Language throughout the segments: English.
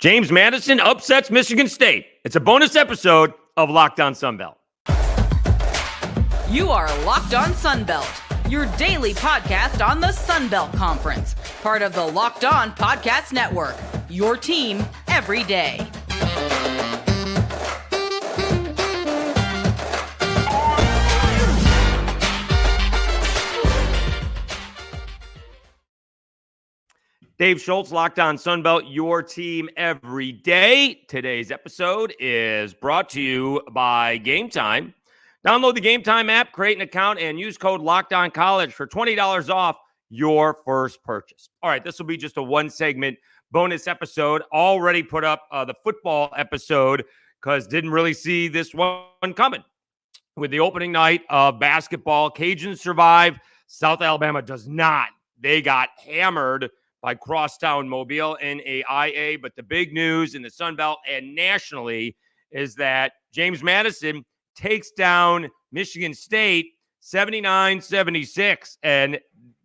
James Madison upsets Michigan State. It's a bonus episode of Locked On Sunbelt. You are Locked On Sunbelt, your daily podcast on the Sunbelt Conference, part of the Locked On Podcast Network, your team every day. Dave Schultz, Locked On Sunbelt, your team every day. Today's episode is brought to you by Gametime. Download the Gametime app, create an account, and use code LOCKEDONCollege for $20 off your first purchase. All right, this will be just a one-segment bonus episode. Already put up the football episode because didn't really see this one coming. With the opening night of basketball, Cajuns survive. South Alabama does not. They got hammered by Crosstown Mobile NAIA. But the big news in the Sun Belt and nationally is that James Madison takes down Michigan State 79-76. And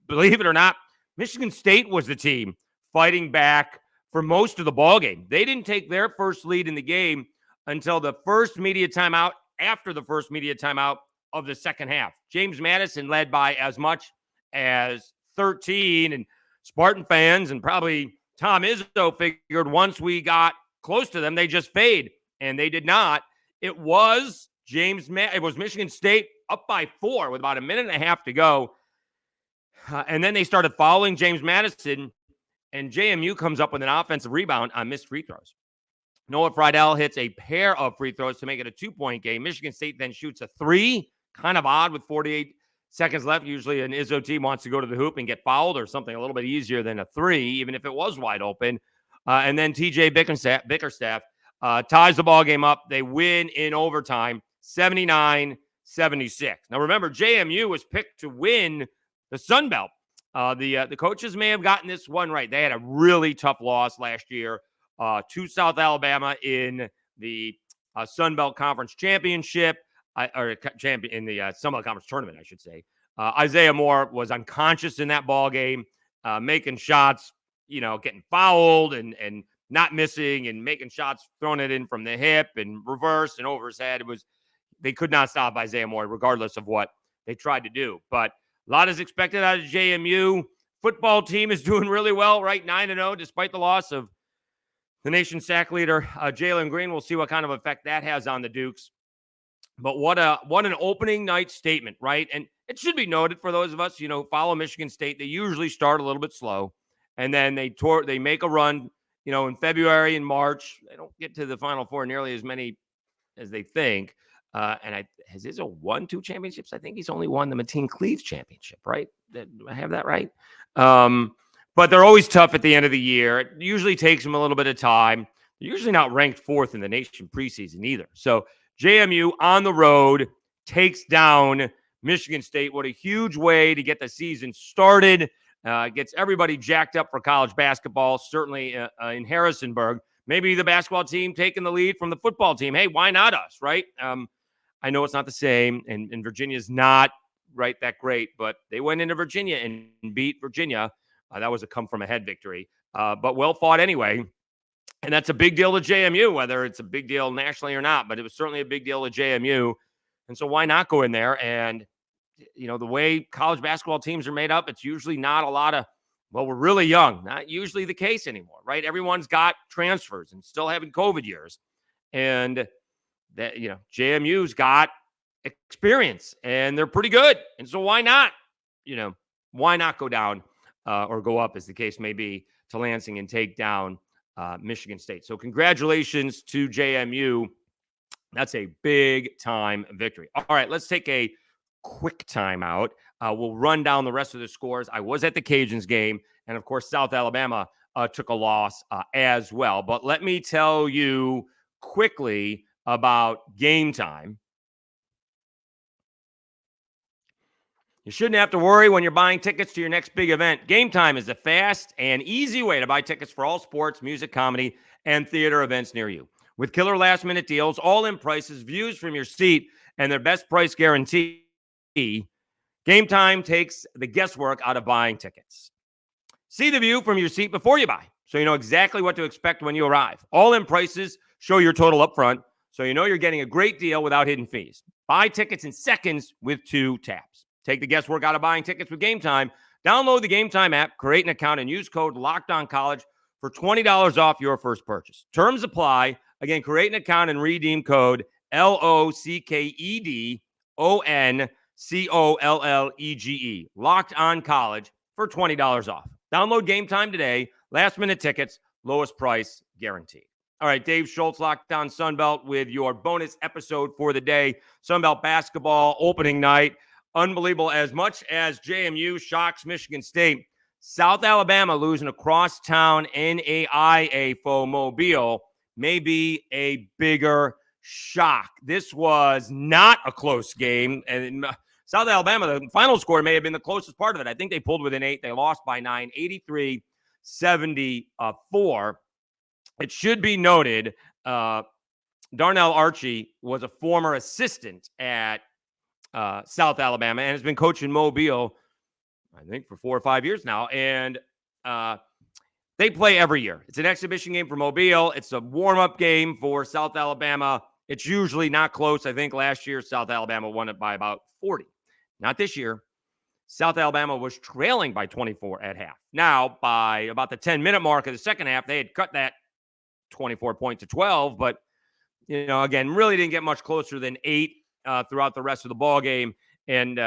believe it or not, Michigan State was the team fighting back for most of the ballgame. They didn't take their first lead in the game until the first media timeout, after the first media timeout of the second half. James Madison led by as much as 13, and Spartan fans and probably Tom Izzo figured once we got close to them, they just fade, and they did not. It was Michigan State up by 4 with about a minute and a half to go, and then they started following James Madison, and JMU comes up with an offensive rebound on missed free throws. Noah Friedel hits a pair of free throws to make it a 2-point game. Michigan State then shoots a 3, kind of odd with 48 seconds left. Usually an Izzo team wants to go to the hoop and get fouled or something a little bit easier than a 3, even if it was wide open. And then TJ Bickerstaff ties the ball game up. They win in overtime, 79-76. Now, remember, JMU was picked to win the Sun Belt. The coaches may have gotten this one right. They had a really tough loss last year to South Alabama in the Sun Belt Conference Championship. Champion in the Sun Belt Conference tournament, I should say. Isaiah Moore was unconscious in that ball game, making shots, getting fouled and not missing and making shots, throwing it in from the hip and reverse and over his head. They could not stop Isaiah Moore, regardless of what they tried to do. But a lot is expected out of JMU. Football team is doing really well, right? 9-0, despite the loss of the nation's sack leader, Jalen Green. We'll see what kind of effect that has on the Dukes. But what an opening night statement, right? And it should be noted for those of us, who follow Michigan State, they usually start a little bit slow, and then they make a run, in February and March. They don't get to the Final Four nearly as many as they think. Has Izzo won 2 championships? I think he's only won the Mateen Cleaves championship, right? Do I have that right? But they're always tough at the end of the year. It usually takes them a little bit of time. They're usually not ranked 4th in the nation preseason either. So JMU on the road takes down Michigan State. What a huge way to get the season started. Gets everybody jacked up for college basketball, certainly in Harrisonburg. Maybe the basketball team taking the lead from the football team. Hey, why not us, right? I know it's not the same, and Virginia's not that great, but they went into Virginia and beat Virginia. That was a come-from-ahead victory, but well fought anyway. And that's a big deal to JMU, whether it's a big deal nationally or not, but it was certainly a big deal to JMU. And so why not go in there? And, the way college basketball teams are made up, it's usually not a lot of, we're really young. Not usually the case anymore, right? Everyone's got transfers and still having COVID years. And that, JMU's got experience and they're pretty good. And so why not, why not go down or go up, as the case may be, to Lansing and take down Michigan State. So congratulations to JMU. That's a big-time victory. All right, let's take a quick timeout. We'll run down the rest of the scores. I was at the Cajuns game, and, of course, South Alabama took a loss as well. But let me tell you quickly about Gametime. You shouldn't have to worry when you're buying tickets to your next big event. Gametime is a fast and easy way to buy tickets for all sports, music, comedy, and theater events near you. With killer last-minute deals, all-in prices, views from your seat, and their best price guarantee, Gametime takes the guesswork out of buying tickets. See the view from your seat before you buy. so you know exactly what to expect when you arrive. All-in prices show your total up front, so you know you're getting a great deal without hidden fees. Buy tickets in seconds with 2 taps. Take the guesswork out of buying tickets with Gametime. Download the Gametime app, create an account, and use code LOCKEDONCollege for $20 off your first purchase. Terms apply. Again, create an account and redeem code LOCKEDONCOLLEGE. Locked On College for $20 off. Download Gametime today. Last-minute tickets, lowest price guaranteed. All right, Dave Schultz, Locked On Sunbelt with your bonus episode for the day. Sunbelt basketball opening night. Unbelievable. As much as JMU shocks Michigan State, South Alabama losing a crosstown NAIA foe Mobile may be a bigger shock. This was not a close game. And South Alabama, the final score may have been the closest part of it. I think they pulled within 8. They lost by 9, 83-74. It should be noted, Darnell Archie was a former assistant at South Alabama and has been coaching Mobile, I think, for 4 or 5 years now. And they play every year. It's an exhibition game for Mobile. It's a warm-up game for South Alabama. It's usually not close. I think last year South Alabama won it by about 40. Not this year. South Alabama was trailing by 24 at half. Now, by about the 10-minute mark of the second half, they had cut that 24 point to 12. But, you know, again, really didn't get much closer than 8 throughout the rest of the ball game. And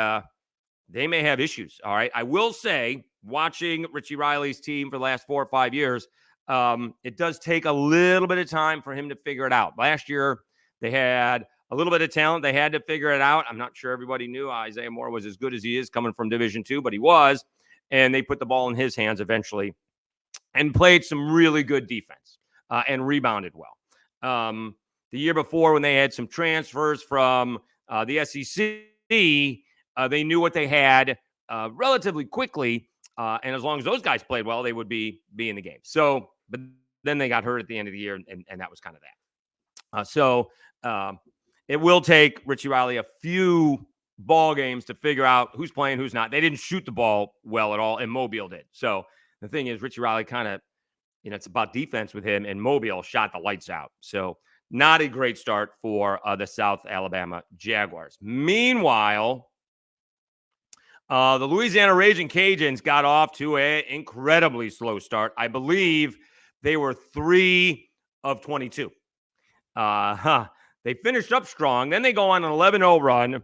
they may have issues. All right. I will say, watching Richie Riley's team for the last 4 or 5 years, it does take a little bit of time for him to figure it out. Last year, they had a little bit of talent. They had to figure it out. I'm not sure everybody knew Isaiah Moore was as good as he is coming from Division II, but he was. And they put the ball in his hands eventually and played some really good defense and rebounded well. The year before, when they had some transfers from the SEC, they knew what they had relatively quickly. And as long as those guys played well, they would be in the game. So, but then they got hurt at the end of the year, and that was kind of that. It will take Richie Riley a few ball games to figure out who's playing, who's not. They didn't shoot the ball well at all, and Mobile did. So the thing is, Richie Riley kind of, it's about defense with him, and Mobile shot the lights out. So not a great start for the South Alabama Jaguars. Meanwhile, the Louisiana Ragin Cajuns got off to an incredibly slow start. I believe they were 3 of 22. They finished up strong. Then they go on an 11-0 run.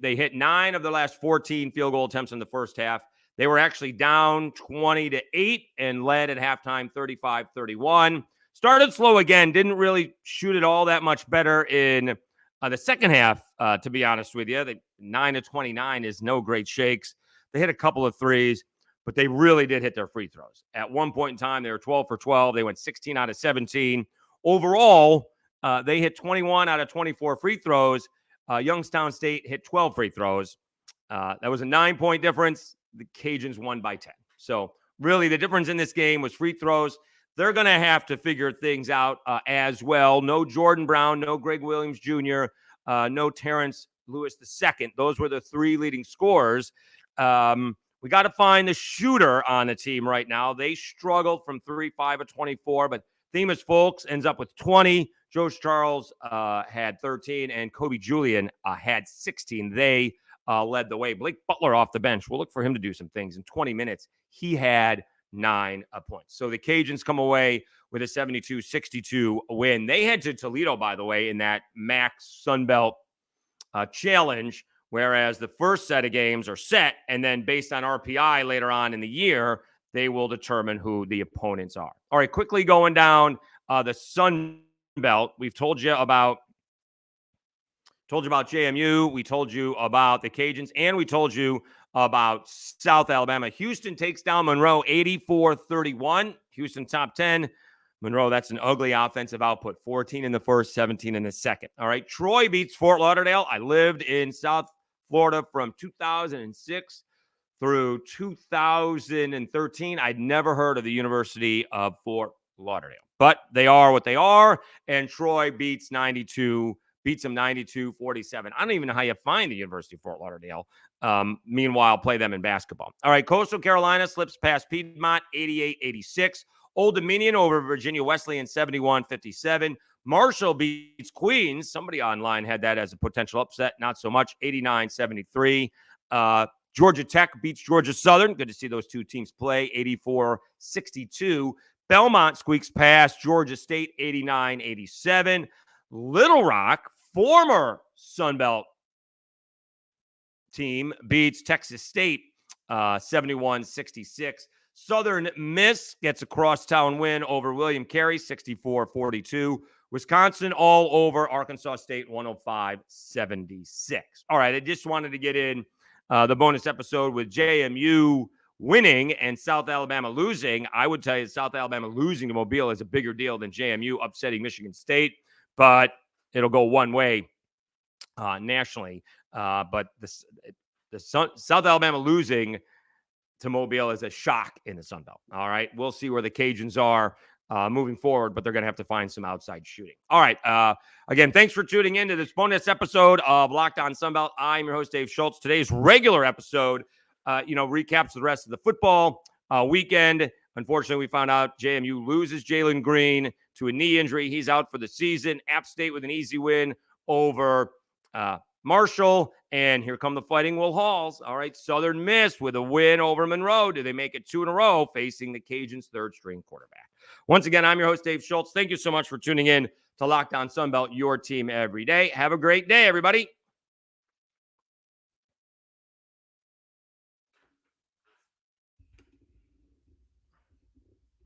They hit 9 of their last 14 field goal attempts in the first half. They were actually down 20-8 and led at halftime 35-31. Started slow again. Didn't really shoot it all that much better in the second half, to be honest with you. 9 of 29 is no great shakes. They hit a couple of threes, but they really did hit their free throws. At one point in time, they were 12 for 12. They went 16 out of 17. Overall, they hit 21 out of 24 free throws. Youngstown State hit 12 free throws. That was a 9-point difference. The Cajuns won by 10. So really the difference in this game was free throws. They're going to have to figure things out as well. No Jordan Brown, no Greg Williams Jr., no Terrence Lewis II. Those were the 3 leading scorers. We got to find the shooter on the team right now. They struggled from 3, 5 of 24, but Themis Folks ends up with 20. Joe Charles had 13, and Kobe Julian had 16. They led the way. Blake Butler off the bench. We'll look for him to do some things. In 20 minutes, he had 9 points. So the Cajuns come away with a 72-62 win. They head to Toledo, by the way, in that MAC Sunbelt Challenge, whereas the first set of games are set, and then based on RPI later on in the year, they will determine who the opponents are. All right, quickly going down the Sun Belt. We've told you about JMU. We told you about the Cajuns, and we told you about South Alabama. Houston takes down Monroe 84-31. Houston top 10. Monroe, that's an ugly offensive output. 14 in the first, 17 in the second. All right, Troy beats Fort Lauderdale. I lived in South Florida from 2006 through 2013. I'd never heard of the University of Fort Lauderdale. But they are what they are, and Troy beats them 92-47. I don't even know how you find the University of Fort Lauderdale. Meanwhile, play them in basketball. All right, Coastal Carolina slips past Piedmont 88-86. Old Dominion over Virginia Wesleyan 71-57. Marshall beats Queens. Somebody online had that as a potential upset. Not so much. 89-73. Georgia Tech beats Georgia Southern. Good to see those two teams play. 84-62. Belmont squeaks past Georgia State 89-87. Little Rock, former Sun Belt team, beats Texas State 71-66. Southern Miss gets a crosstown win over William Carey 64-42. Wisconsin all over Arkansas State 105-76. All right, I just wanted to get in the bonus episode with JMU winning and South Alabama losing. I would tell you South Alabama losing to Mobile is a bigger deal than JMU upsetting Michigan State, but it'll go one way nationally. But the South Alabama losing to Mobile is a shock in the Sun Belt. All right, we'll see where the Cajuns are moving forward, but they're going to have to find some outside shooting. All right, again, thanks for tuning in to this bonus episode of Locked On Sun Belt. I'm your host, Dave Schultz. Today's regular episode, recaps the rest of the football weekend. Unfortunately, we found out JMU loses Jalen Green to a knee injury. He's out for the season. App State with an easy win over Marshall. And here come the Fighting Wolverhamptons. All right, Southern Miss with a win over Monroe. Do they make it 2 in a row facing the Cajuns' third-string quarterback? Once again, I'm your host, Dave Schultz. Thank you so much for tuning in to Locked On Sun Belt, your team every day. Have a great day, everybody.